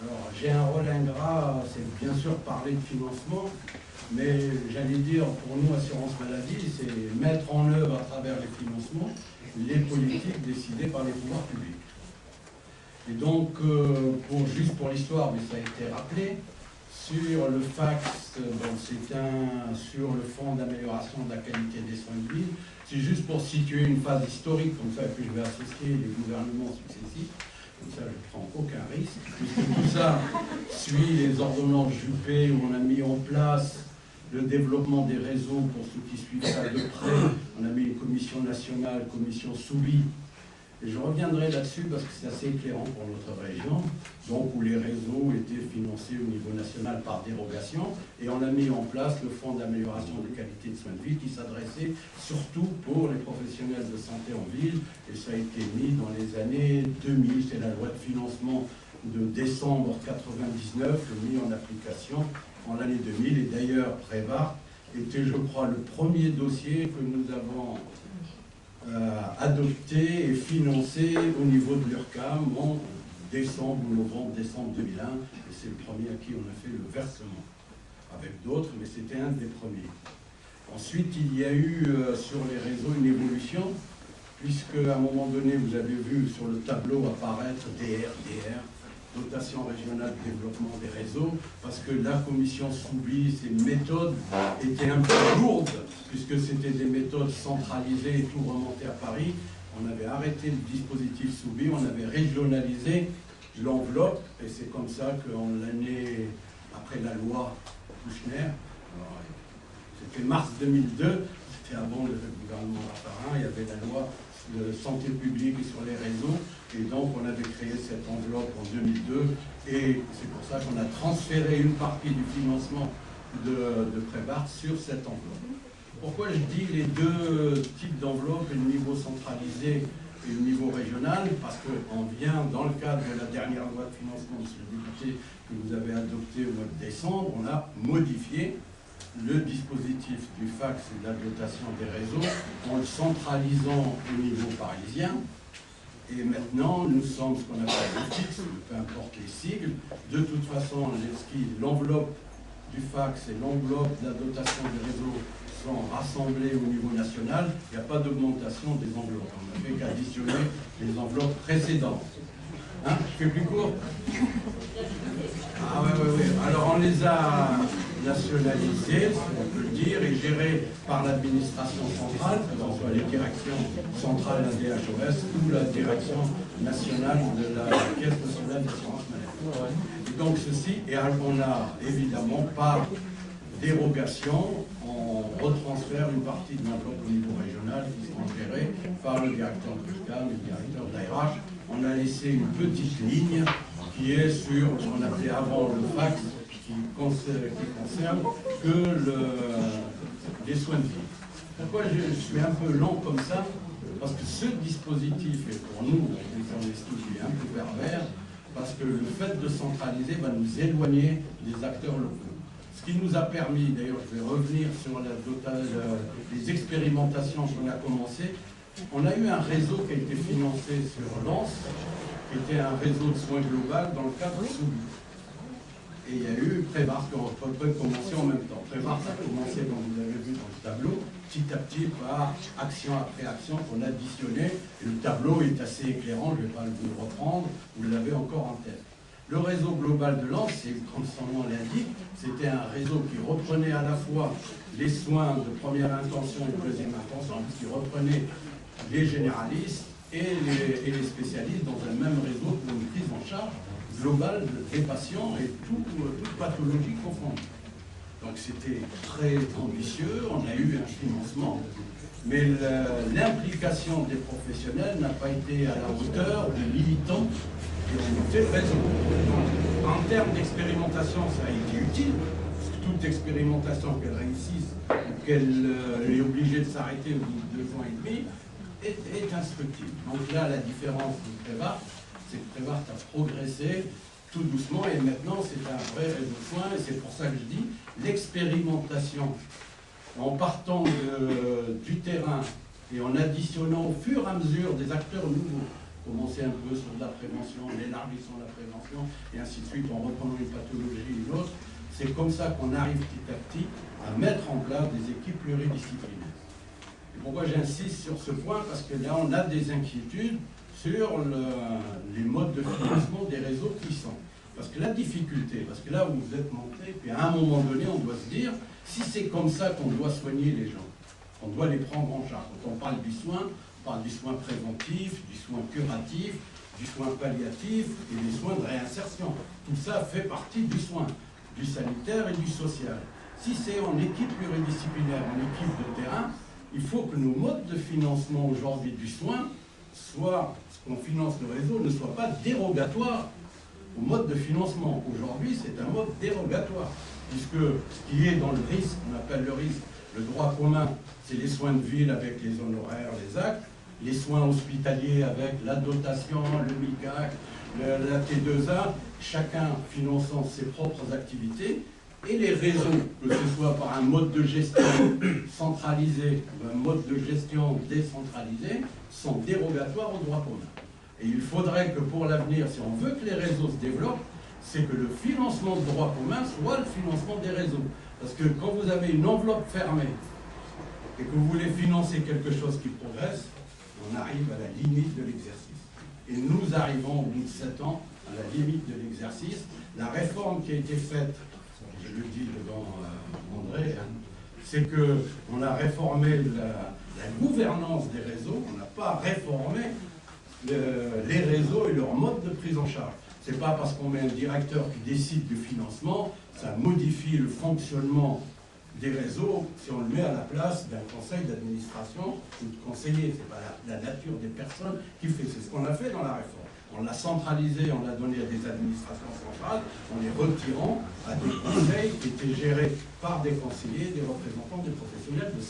Alors, j'ai un rôle ingrat, c'est bien sûr parler de financement, mais j'allais dire, pour nous, Assurance Maladie, c'est mettre en œuvre à travers les financements les politiques décidées par les pouvoirs publics. Et donc, juste pour l'histoire, mais ça a été rappelé, sur le FACS, sur le Fonds d'amélioration de la qualité des soins de ville, c'est juste pour situer une phase historique, comme ça que je vais associer les gouvernements successifs. Comme ça, je ne prends aucun risque, puisque tout ça suit les ordonnances Juppé, où on a mis en place le développement des réseaux pour ceux qui suivent ça de près. On a mis une commission nationale, commission Soubi. Et je reviendrai là-dessus parce que c'est assez éclairant pour notre région, donc où les réseaux étaient financés au niveau national par dérogation, et on a mis en place le Fonds d'amélioration de qualité de soins de ville qui s'adressait surtout pour les professionnels de santé en ville, et ça a été mis dans les années 2000, c'est la loi de financement de décembre 99, mis en application en l'année 2000, et d'ailleurs Prévart était, je crois, le premier dossier que nous avons adopté et financé au niveau de l'URCAM en novembre-décembre 2001, et c'est le premier à qui on a fait le versement, avec d'autres, mais c'était un des premiers. Ensuite, il y a eu sur les réseaux une évolution, puisque à un moment donné, vous avez vu sur le tableau apparaître DR, dotation régionale de développement des réseaux, parce que la commission Soubi, ses méthodes étaient un peu lourdes, puisque c'était des méthodes centralisées et tout remonté à Paris. On avait arrêté le dispositif Soubi, on avait régionalisé l'enveloppe, et c'est comme ça qu'en l'année, après la loi Kouchner, c'était mars 2002, c'était avant le gouvernement Raffarin, il y avait la loi de santé publique et sur les réseaux, et donc on avait créé cette enveloppe en 2002, et c'est pour ça qu'on a transféré une partie du financement de Prévart sur cette enveloppe. Pourquoi je dis les deux types d'enveloppes, le niveau centralisé et le niveau régional? Parce qu'on vient, dans le cadre de la dernière loi de financement, monsieur le député, que vous avez adopté au mois de décembre, on a modifié le dispositif du FACS et de la dotation des réseaux en le centralisant au niveau parisien. Et maintenant, nous sommes ce qu'on appelle le fixe, peu importe les sigles. De toute façon, l'enveloppe du FACS et l'enveloppe de la dotation des réseaux sont rassemblées au niveau national. Il n'y a pas d'augmentation des enveloppes. On n'a fait qu'additionner les enveloppes précédentes. Hein, je fais plus court? Ah oui. Alors on les a nationalisés, on peut le dire, et gérés par l'administration centrale, que ce soit les directions centrales de la DHOS ou la direction nationale de la Caisse nationale d'assurance maladie. Et donc ceci, et on a évidemment par dérogation, on retransfère une partie de l'enveloppe au niveau régional qui sont gérées par le directeur de l'URCAM, le directeur de l'ARH. On a laissé une petite ligne qui est sur ce qu'on appelait avant le FACS, qui concerne que les soins de vie. Pourquoi je suis un peu lent comme ça? Parce que ce dispositif est pour nous, on estime, un peu pervers, parce que le fait de centraliser va nous éloigner des acteurs locaux. Ce qui nous a permis, d'ailleurs je vais revenir sur les expérimentations qu'on a commencées. On a eu un réseau qui a été financé sur Lens, qui était un réseau de soins global dans le cadre Soubi. Et il y a eu Prévart qui a commencé en même temps. Prévart a commencé, comme vous avez vu dans le tableau, petit à petit, par action après action qu'on additionnait. Et le tableau est assez éclairant, je ne vais pas vous le reprendre, vous l'avez encore en tête. Le réseau global de Lens, comme son nom l'indique, c'était un réseau qui reprenait à la fois les soins de première intention et de deuxième intention, qui reprenait les généralistes et les spécialistes dans un même réseau pour une prise en charge globale des patients et toute pathologie confondue. Donc c'était très ambitieux, on a eu un financement, mais l'implication des professionnels n'a pas été à la hauteur des militants qui ont fait le réseau. Donc, en termes d'expérimentation, ça a été utile, parce que toute expérimentation, qu'elle réussisse ou qu'elle est obligée de s'arrêter au bout de 2 ans et demi, est instructive. Donc là, la différence de Prévart, c'est que Prévart a progressé tout doucement et maintenant c'est un vrai réseau de soins, et c'est pour ça que je dis l'expérimentation en partant du terrain et en additionnant au fur et à mesure des acteurs nouveaux commencer un peu sur de la prévention, l'élargissement de la prévention, et ainsi de suite, en reprenant une pathologie et une autre. C'est comme ça qu'on arrive petit à petit à mettre en place des équipes pluridisciplinaires. Et pourquoi j'insiste sur ce point? Parce que là, on a des inquiétudes sur les modes de financement des réseaux puissants. Parce que la difficulté, parce que là où vous êtes monté, puis à un moment donné, on doit se dire, si c'est comme ça qu'on doit soigner les gens, on doit les prendre en charge. Quand on parle du soin, on parle du soin préventif, du soin curatif, du soin palliatif et des soins de réinsertion. Tout ça fait partie du soin, du sanitaire et du social. Si c'est en équipe pluridisciplinaire, en équipe de terrain, il faut que nos modes de financement aujourd'hui du soin soient, ce qu'on finance le réseau, ne soit pas dérogatoire au mode de financement. Aujourd'hui, c'est un mode dérogatoire, puisque ce qui est dans le risque, on appelle le risque, le droit commun, c'est les soins de ville avec les honoraires, les actes, les soins hospitaliers avec la dotation, le MICAC, la T2A, chacun finançant ses propres activités, et les réseaux, que ce soit par un mode de gestion centralisé ou un mode de gestion décentralisé, sont dérogatoires au droit commun. Et il faudrait que pour l'avenir, si on veut que les réseaux se développent, c'est que le financement de droit commun soit le financement des réseaux. Parce que quand vous avez une enveloppe fermée et que vous voulez financer quelque chose qui progresse, on arrive à la limite de l'exercice. Et nous arrivons au bout de 7 ans à la limite de l'exercice. La réforme qui a été faite, je le dis devant André, c'est qu'on a réformé la gouvernance des réseaux, on n'a pas réformé les réseaux et leur mode de prise en charge. Ce n'est pas parce qu'on met un directeur qui décide du financement, ça modifie le fonctionnement des réseaux si on le met à la place d'un conseil d'administration ou de conseiller. Ce n'est pas la nature des personnes qui fait. C'est ce qu'on a fait dans la réforme. On l'a centralisé, on l'a donné à des administrations centrales, en les retirant à des conseils qui étaient gérés par des conseillers, des représentants des professionnels de santé.